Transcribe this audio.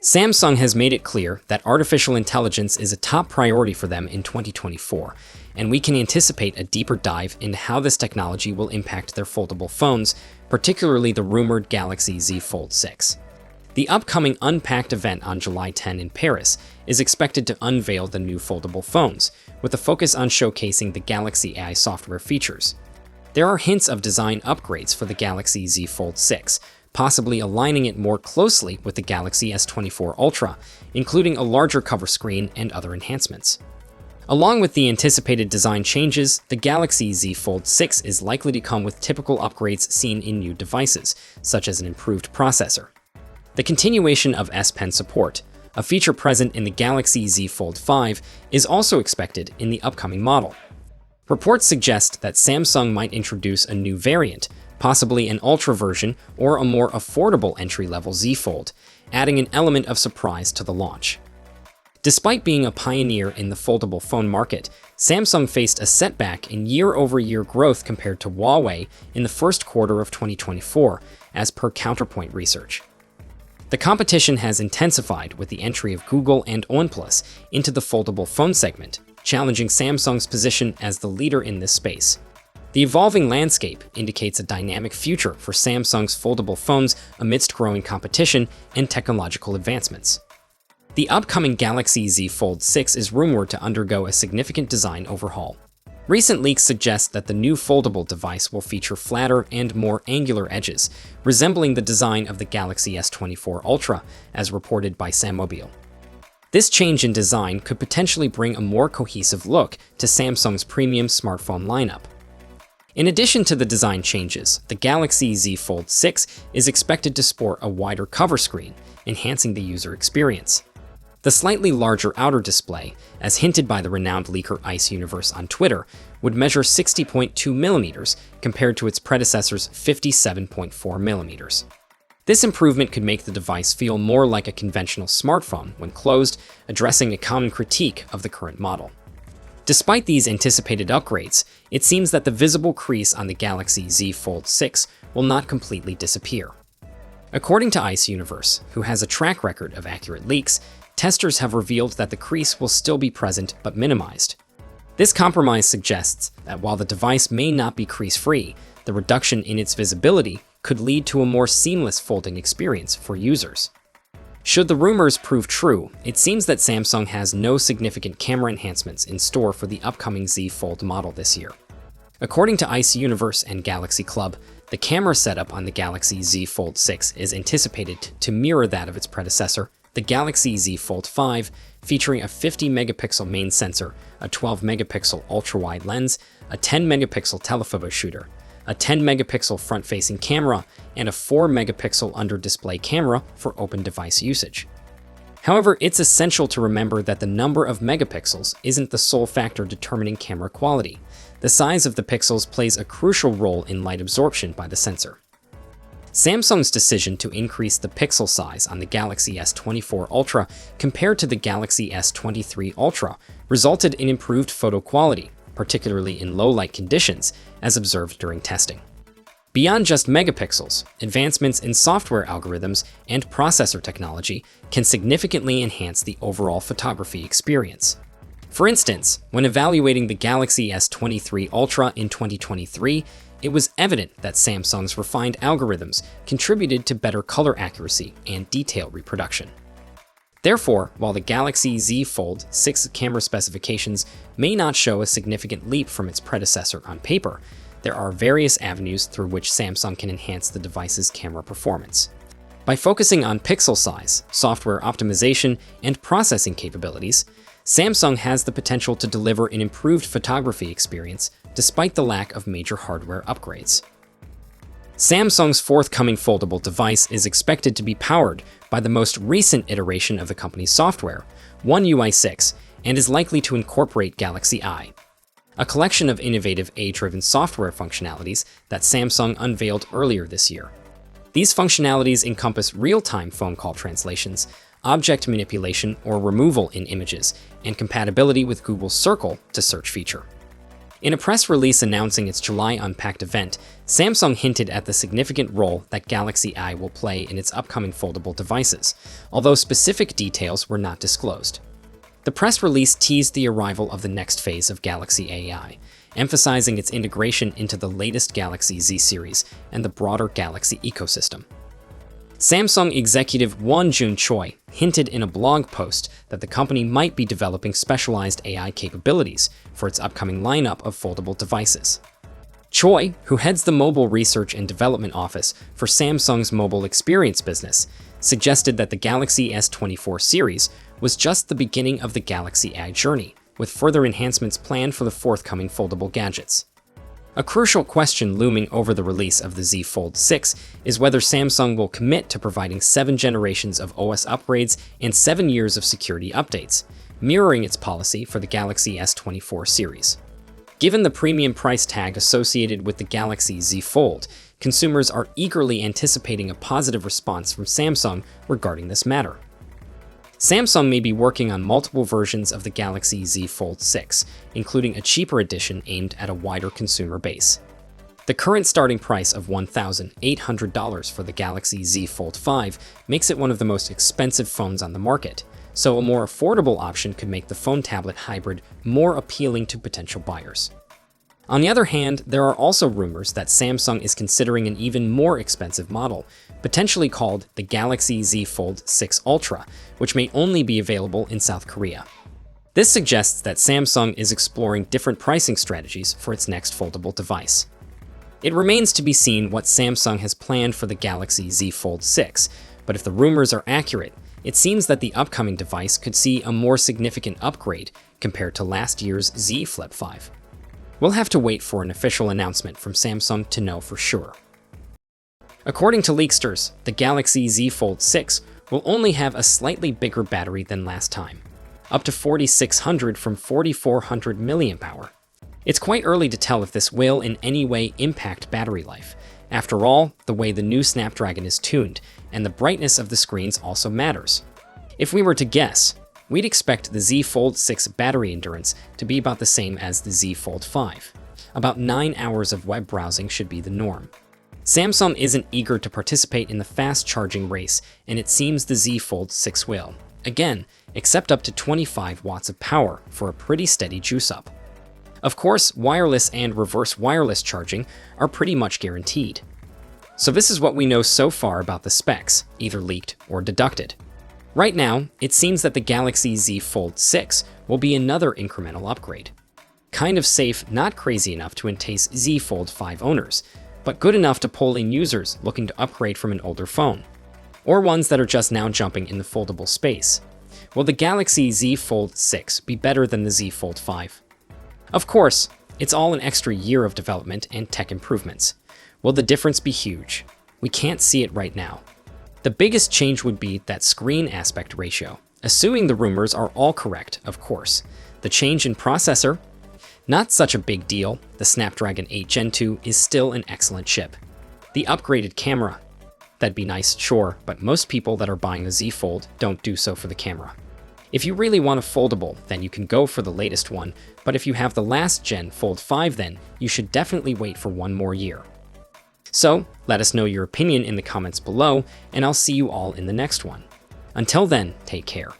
Samsung has made it clear that artificial intelligence is a top priority for them in 2024, and we can anticipate a deeper dive into how this technology will impact their foldable phones, particularly the rumored Galaxy Z Fold 6. The upcoming Unpacked event on July 10 in Paris is expected to unveil the new foldable phones, with a focus on showcasing the Galaxy AI software features. There are hints of design upgrades for the Galaxy Z Fold 6, possibly aligning it more closely with the Galaxy S24 Ultra, including a larger cover screen and other enhancements. Along with the anticipated design changes, the Galaxy Z Fold 6 is likely to come with typical upgrades seen in new devices, such as an improved processor. The continuation of S Pen support, a feature present in the Galaxy Z Fold 5, is also expected in the upcoming model. Reports suggest that Samsung might introduce a new variant, possibly an Ultra version or a more affordable entry-level Z Fold, adding an element of surprise to the launch. Despite being a pioneer in the foldable phone market, Samsung faced a setback in year-over-year growth compared to Huawei in the first quarter of 2024, as per Counterpoint research. The competition has intensified with the entry of Google and OnePlus into the foldable phone segment, challenging Samsung's position as the leader in this space. The evolving landscape indicates a dynamic future for Samsung's foldable phones amidst growing competition and technological advancements. The upcoming Galaxy Z Fold 6 is rumored to undergo a significant design overhaul. Recent leaks suggest that the new foldable device will feature flatter and more angular edges, resembling the design of the Galaxy S24 Ultra, as reported by Sammobile. This change in design could potentially bring a more cohesive look to Samsung's premium smartphone lineup. In addition to the design changes, the Galaxy Z Fold 6 is expected to sport a wider cover screen, enhancing the user experience. The slightly larger outer display, as hinted by the renowned leaker Ice Universe on Twitter, would measure 60.2mm compared to its predecessor's 57.4mm. This improvement could make the device feel more like a conventional smartphone when closed, addressing a common critique of the current model. Despite these anticipated upgrades, it seems that the visible crease on the Galaxy Z Fold 6 will not completely disappear. According to Ice Universe, who has a track record of accurate leaks, testers have revealed that the crease will still be present but minimized. This compromise suggests that while the device may not be crease-free, the reduction in its visibility could lead to a more seamless folding experience for users. Should the rumors prove true, it seems that Samsung has no significant camera enhancements in store for the upcoming Z Fold model this year. According to Ice Universe and Galaxy Club, the camera setup on the Galaxy Z Fold 6 is anticipated to mirror that of its predecessor, the Galaxy Z Fold 5, featuring a 50-megapixel main sensor, a 12-megapixel ultra-wide lens, a 10-megapixel telephoto shooter, a 10-megapixel front-facing camera, and a 4-megapixel under-display camera for open device usage. However, it's essential to remember that the number of megapixels isn't the sole factor determining camera quality. The size of the pixels plays a crucial role in light absorption by the sensor. Samsung's decision to increase the pixel size on the Galaxy S24 Ultra compared to the Galaxy S23 Ultra resulted in improved photo quality, particularly in low-light conditions, as observed during testing. Beyond just megapixels, advancements in software algorithms and processor technology can significantly enhance the overall photography experience. For instance, when evaluating the Galaxy S23 Ultra in 2023, it was evident that Samsung's refined algorithms contributed to better color accuracy and detail reproduction. Therefore, while the Galaxy Z Fold 6 camera specifications may not show a significant leap from its predecessor on paper, there are various avenues through which Samsung can enhance the device's camera performance. By focusing on pixel size, software optimization, and processing capabilities, Samsung has the potential to deliver an improved photography experience despite the lack of major hardware upgrades. Samsung's forthcoming foldable device is expected to be powered by the most recent iteration of the company's software, One UI 6, and is likely to incorporate Galaxy Eye, a collection of innovative AI-driven software functionalities that Samsung unveiled earlier this year. These functionalities encompass real-time phone call translations, object manipulation or removal in images, and compatibility with Google's Circle to Search feature. In a press release announcing its July Unpacked event, Samsung hinted at the significant role that Galaxy AI will play in its upcoming foldable devices, although specific details were not disclosed. The press release teased the arrival of the next phase of Galaxy AI, emphasizing its integration into the latest Galaxy Z series and the broader Galaxy ecosystem. Samsung executive Won Jun Choi hinted in a blog post that the company might be developing specialized AI capabilities for its upcoming lineup of foldable devices. Choi, who heads the Mobile Research and Development Office for Samsung's mobile experience business, suggested that the Galaxy S24 series was just the beginning of the Galaxy AI journey, with further enhancements planned for the forthcoming foldable gadgets. A crucial question looming over the release of the Z Fold 6 is whether Samsung will commit to providing 7 generations of OS upgrades and 7 years of security updates, mirroring its policy for the Galaxy S24 series. Given the premium price tag associated with the Galaxy Z Fold, consumers are eagerly anticipating a positive response from Samsung regarding this matter. Samsung may be working on multiple versions of the Galaxy Z Fold 6, including a cheaper edition aimed at a wider consumer base. The current starting price of $1,800 for the Galaxy Z Fold 5 makes it one of the most expensive phones on the market, so a more affordable option could make the phone-tablet hybrid more appealing to potential buyers. On the other hand, there are also rumors that Samsung is considering an even more expensive model, potentially called the Galaxy Z Fold 6 Ultra, which may only be available in South Korea. This suggests that Samsung is exploring different pricing strategies for its next foldable device. It remains to be seen what Samsung has planned for the Galaxy Z Fold 6, but if the rumors are accurate, it seems that the upcoming device could see a more significant upgrade compared to last year's Z Flip 5. We'll have to wait for an official announcement from Samsung to know for sure. According to leaksters, the Galaxy Z Fold 6 will only have a slightly bigger battery than last time, up to 4600 from 4400 mAh. It's quite early to tell if this will in any way impact battery life. After all, the way the new Snapdragon is tuned, and the brightness of the screens also matters. If we were to guess, we'd expect the Z Fold 6 battery endurance to be about the same as the Z Fold 5. About 9 hours of web browsing should be the norm. Samsung isn't eager to participate in the fast charging race, and it seems the Z Fold 6 will, again, accept up to 25 watts of power for a pretty steady juice up. Of course, wireless and reverse wireless charging are pretty much guaranteed. So this is what we know so far about the specs, either leaked or deducted. Right now, it seems that the Galaxy Z Fold 6 will be another incremental upgrade. Kind of safe, not crazy enough to entice Z Fold 5 owners, but good enough to pull in users looking to upgrade from an older phone, or ones that are just now jumping in the foldable space. Will the Galaxy Z Fold 6 be better than the Z Fold 5? Of course, it's all an extra year of development and tech improvements. Will the difference be huge? We can't see it right now. The biggest change would be that screen aspect ratio, assuming the rumors are all correct, of course. The change in processor? Not such a big deal. The Snapdragon 8 Gen 2 is still an excellent chip. The upgraded camera? That'd be nice, sure, but most people that are buying a Z Fold don't do so for the camera. If you really want a foldable, then you can go for the latest one, but if you have the last gen Fold 5 then, you should definitely wait for one more year. So, let us know your opinion in the comments below, and I'll see you all in the next one. Until then, take care.